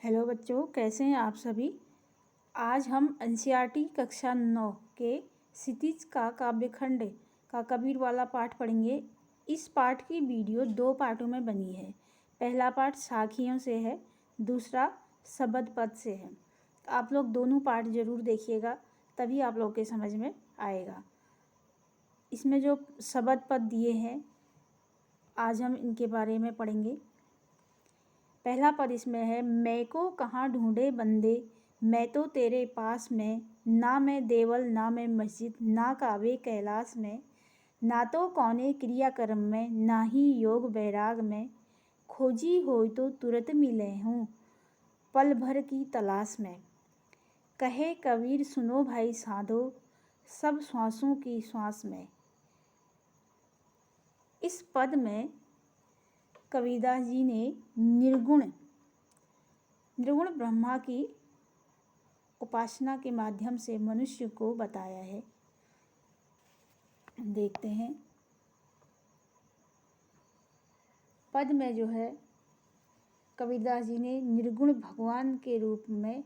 Hello बच्चों, कैसे हैं आप सभी। आज हम एनसीईआरटी कक्षा 9 के क्षितिज का काव्यखंड का कबीर वाला पाठ पढ़ेंगे। इस पाठ की वीडियो 2 पार्टों में बनी है। पहला पार्ट साखियों से है, दूसरा शब्द पद से है। आप लोग दोनों पार्ट ज़रूर देखिएगा, तभी आप लोग के समझ में आएगा। इसमें जो शब्द पद दिए हैं, आज हम इनके बारे में पढ़ेंगे। पहला पद इसमें है, मैं को कहाँ ढूंढे बंदे, मैं तो तेरे पास में, ना मैं देवल ना मैं मस्जिद, ना काबे कैलाश में, ना तो कौने क्रियाकर्म में, ना ही योग वैराग में, खोजी होय तो तुरंत मिले हूँ पल भर की तलाश में। कहे कबीर सुनो भाई साधो, सब श्वासों की श्वास में। इस पद में कबीरदास जी ने निर्गुण ब्रह्मा की उपासना के माध्यम से मनुष्य को बताया है। देखते हैं पद में जो है कबीरदास जी ने निर्गुण भगवान के रूप में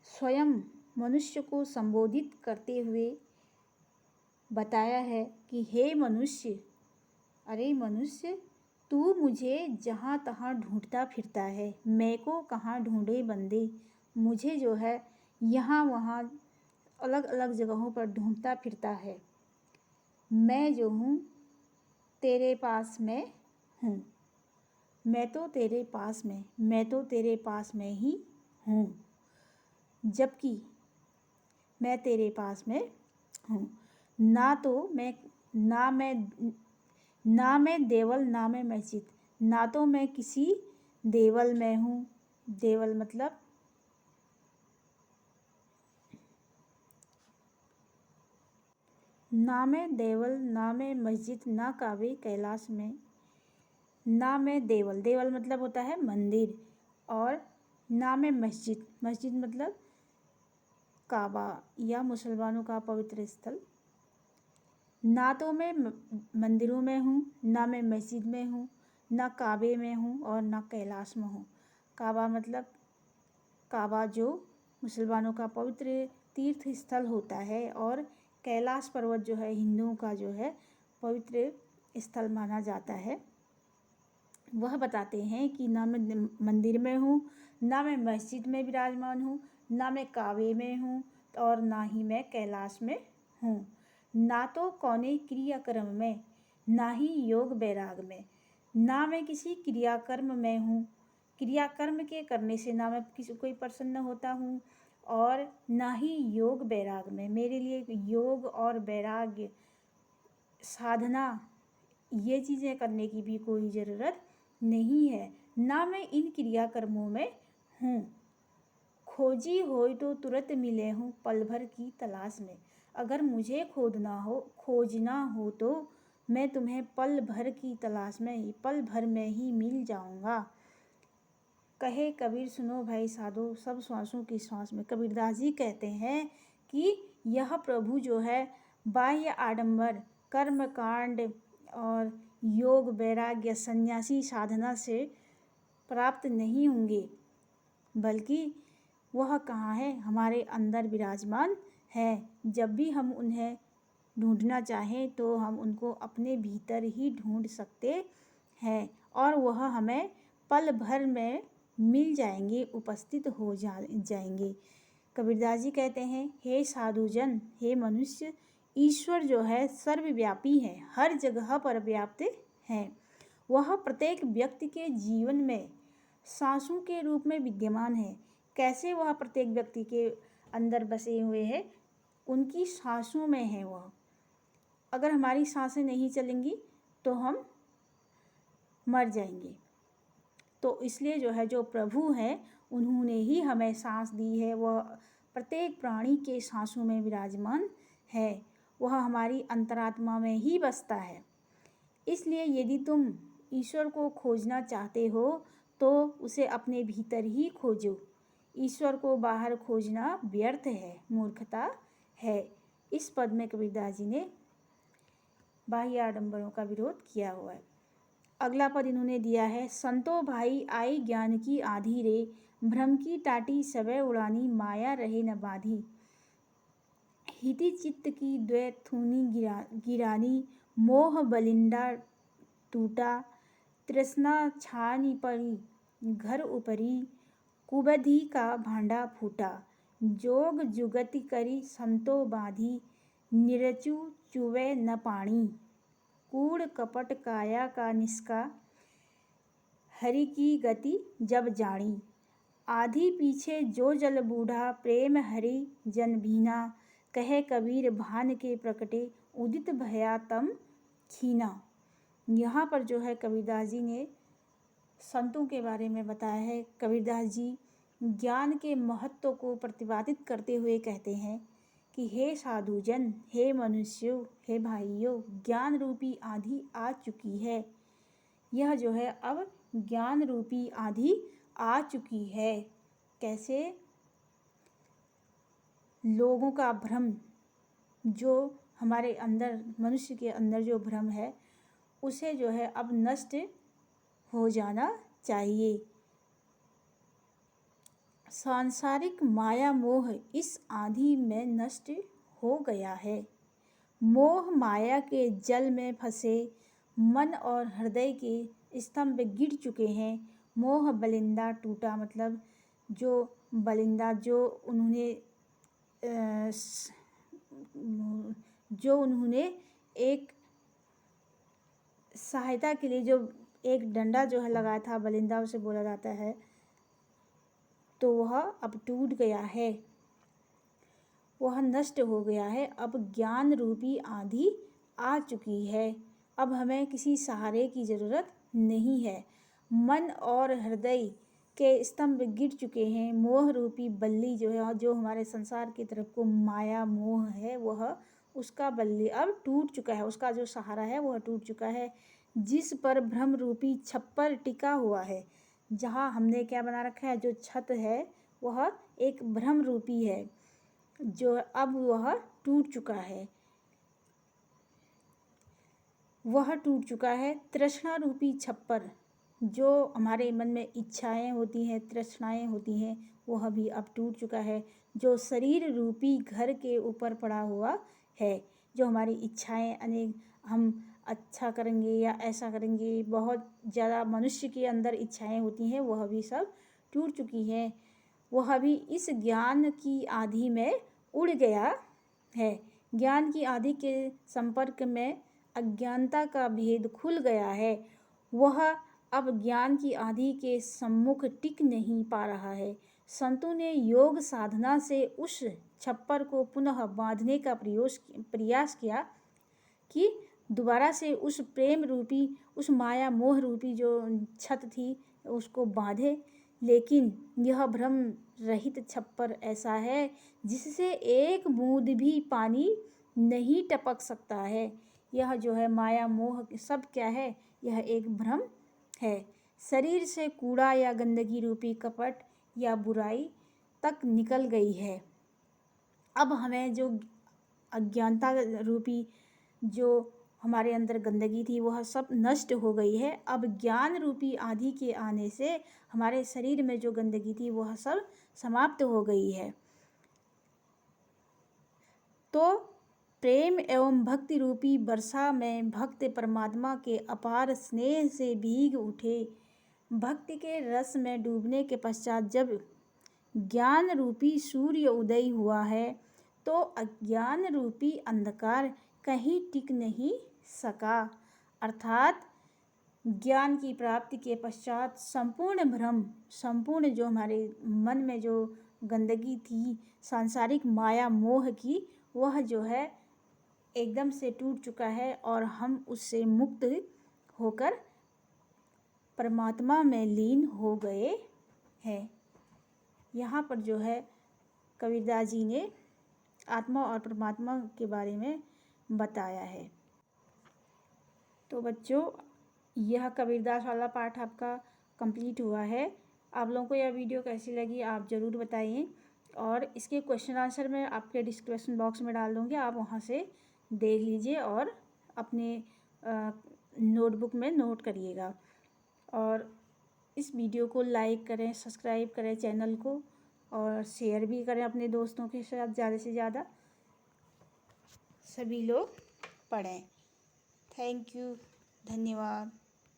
स्वयं मनुष्य को संबोधित करते हुए बताया है कि हे मनुष्य, अरे मनुष्य, तू मुझे जहाँ तहाँ ढूंढता फिरता है, मैं को कहाँ ढूंढे बंदे, मुझे जो है यहाँ वहाँ अलग अलग जगहों पर ढूंढता फिरता है। मैं जो हूँ तेरे पास में हूँ, मैं तो तेरे पास में, मैं तो तेरे पास में ही हूँ, जबकि मैं तेरे पास में हूँ। ना मैं देवल ना मैं मस्जिद, ना तो मैं किसी देवल में हूँ। देवल मतलब ना मैं देवल ना मैं मस्जिद, ना काबे कैलाश में, ना मैं देवल, देवल मतलब होता है मंदिर, और ना मैं मस्जिद, मस्जिद मतलब काबा या मुसलमानों का पवित्र स्थल। ना तो मैं मंदिरों में हूँ, ना मैं मस्जिद में हूँ, ना काबे में हूँ और ना कैलाश में हूँ। काबा मतलब काबा जो मुसलमानों का पवित्र तीर्थ स्थल होता है, और कैलाश पर्वत जो है हिंदुओं का जो है पवित्र स्थल माना जाता है। वह बताते हैं कि ना मैं मंदिर में हूँ, ना मैं मस्जिद में विराजमान हूँ, ना मैं काबे में हूँ और ना ही मैं कैलाश में हूँ, ना तो कौने क्रियाकर्म में, ना ही योग वैराग में, ना मैं किसी क्रियाकर्म में हूँ, क्रियाकर्म के करने से ना मैं किसी कोई प्रसन्न होता हूँ, और ना ही योग वैराग में, मेरे लिए योग और वैराग्य साधना ये चीज़ें करने की भी कोई ज़रूरत नहीं है, ना मैं इन क्रियाकर्मों में हूँ। खोजी होय तो तुरंत मिले हूँ पल भर की तलाश में, अगर मुझे खोजना हो तो मैं तुम्हें पल भर की तलाश में ही, पल भर में ही मिल जाऊँगा। कहे कबीर सुनो भाई साधो, सब श्वासों की श्वास में। कबीरदास जी कहते हैं कि यह प्रभु जो है बाह्य आडंबर कर्म कांड और योग वैराग्य सन्यासी साधना से प्राप्त नहीं होंगे, बल्कि वह कहाँ है, हमारे अंदर विराजमान है। जब भी हम उन्हें ढूंढना चाहें तो हम उनको अपने भीतर ही ढूंढ सकते हैं, और वह हमें पल भर में मिल जाएंगे, उपस्थित हो जाएंगे। कबीरदास जी कहते हैं, हे साधुजन, हे मनुष्य, ईश्वर जो है सर्वव्यापी है, हर जगह पर व्याप्त है। वह प्रत्येक व्यक्ति के जीवन में सांसों के रूप में विद्यमान है। कैसे वह प्रत्येक व्यक्ति के अंदर बसे हुए हैं, उनकी सांसों में है वह। अगर हमारी सांसें नहीं चलेंगी तो हम मर जाएंगे। तो इसलिए जो है, जो प्रभु हैं उन्होंने ही हमें सांस दी है, वह प्रत्येक प्राणी के सांसों में विराजमान है, वह हमारी अंतरात्मा में ही बसता है। इसलिए यदि तुम ईश्वर को खोजना चाहते हो तो उसे अपने भीतर ही खोजो। ईश्वर को बाहर खोजना व्यर्थ है, मूर्खता है। इस पद में कबीरदास जी ने बाह्य आडंबरों का विरोध किया हुआ है। अगला पद इन्होंने दिया है, संतो भाई आई ज्ञान की आधी रे, भ्रम की टाटी सबे उड़ानी, माया रहे न बाधी। हिति चित्त की द्वैथुनी गिरानी, मोह बलिंडा टूटा, तृष्णा छानी पड़ी घर ऊपरी, कुबधि का भांडा फूटा। जोग जुगति करी संतो बाधी, निरचु चुवे न पाणी, कूड़ कपट काया का निष्का, हरि की गति जब जानी। आधी पीछे जो जल बूढ़ा, प्रेम हरि जन भीना, कहे कबीर भान के प्रकटे, उदित भया तम खीना। यहाँ पर जो है कबीरदास जी ने संतों के बारे में बताया है। कबीरदास जी ज्ञान के महत्व को प्रतिपादित करते हुए कहते हैं कि हे साधुजन, हे मनुष्यों, हे भाइयों, ज्ञान रूपी आंधी आ चुकी है। यह जो है अब ज्ञान रूपी आंधी आ चुकी है। कैसे? लोगों का भ्रम, जो हमारे अंदर, मनुष्य के अंदर जो भ्रम है, उसे जो है अब नष्ट हो जाना चाहिए। सांसारिक माया मोह इस आंधी में नष्ट हो गया है। मोह माया के जल में फंसे मन और हृदय के स्तंभ गिर चुके हैं। मोह बलिंदा टूटा, मतलब जो बलिंदा, जो उन्होंने एक सहायता के लिए जो एक डंडा जो है लगाया था, बलिंदा उसे बोला जाता है, तो वह अब टूट गया है, वह नष्ट हो गया है। अब ज्ञान रूपी आंधी आ चुकी है। अब हमें किसी सहारे की ज़रूरत नहीं है। मन और हृदय के स्तंभ गिर चुके हैं। मोह रूपी बल्ली जो है, जो हमारे संसार की तरफ को माया मोह है, वह उसका बल्ली अब टूट चुका है, उसका जो सहारा है वह टूट चुका है। जिस पर भ्रम रूपी छप्पर टिका हुआ है, जहाँ हमने क्या बना रखा है, जो छत है वह एक भ्रम रूपी है, जो अब वह टूट चुका है, वह टूट चुका है। तृष्णा रूपी छप्पर, जो हमारे मन में इच्छाएं होती हैं, तृष्णाएं होती हैं, वह भी अब टूट चुका है। जो शरीर रूपी घर के ऊपर पड़ा हुआ है, जो हमारी इच्छाएं अनेक, हम अच्छा करेंगे या ऐसा करेंगे, बहुत ज़्यादा मनुष्य के अंदर इच्छाएं होती हैं, वह भी सब टूट चुकी हैं। वह भी इस ज्ञान की आंधी में उड़ गया है। ज्ञान की आंधी के संपर्क में अज्ञानता का भेद खुल गया है। वह अब ज्ञान की आंधी के सम्मुख टिक नहीं पा रहा है। संतों ने योग साधना से उस छप्पर को पुनः बांधने का प्रयास किया कि दोबारा से उस प्रेम रूपी, उस माया मोह रूपी जो छत थी, उसको बांधे। लेकिन यह भ्रम रहित छप्पर ऐसा है जिससे एक बूंद भी पानी नहीं टपक सकता है। यह जो है माया मोह सब क्या है, यह एक भ्रम है। शरीर से कूड़ा या गंदगी रूपी कपट या बुराई तक निकल गई है। अब हमें जो अज्ञानता रूपी जो हमारे अंदर गंदगी थी, वह सब नष्ट हो गई है। अब ज्ञान रूपी आंधी के आने से हमारे शरीर में जो गंदगी थी, वह सब समाप्त हो गई है। तो प्रेम एवं भक्ति रूपी वर्षा में भक्त परमात्मा के अपार स्नेह से भीग उठे। भक्ति के रस में डूबने के पश्चात जब ज्ञान रूपी सूर्य उदय हुआ है, तो अज्ञान रूपी अंधकार कहीं टिक नहीं सका। अर्थात ज्ञान की प्राप्ति के पश्चात संपूर्ण भ्रम, संपूर्ण जो हमारे मन में जो गंदगी थी सांसारिक माया मोह की, वह जो है एकदम से टूट चुका है और हम उससे मुक्त होकर परमात्मा में लीन हो गए हैं। यहाँ पर जो है कबीरदास जी ने आत्मा और परमात्मा के बारे में बताया है। तो बच्चों, यह कबीरदास वाला पाठ आपका कंप्लीट हुआ है। आप लोगों को यह वीडियो कैसी लगी आप ज़रूर बताइए, और इसके क्वेश्चन आंसर मैं आपके डिस्क्रिप्शन बॉक्स में डाल दूँगी, आप वहाँ से देख लीजिए और अपने नोटबुक में नोट करिएगा। और इस वीडियो को लाइक करें, सब्सक्राइब करें चैनल को, और शेयर भी करें अपने दोस्तों के साथ। ज़्यादा से ज़्यादा सभी लोग पढ़ें। थैंक यू, धन्यवाद।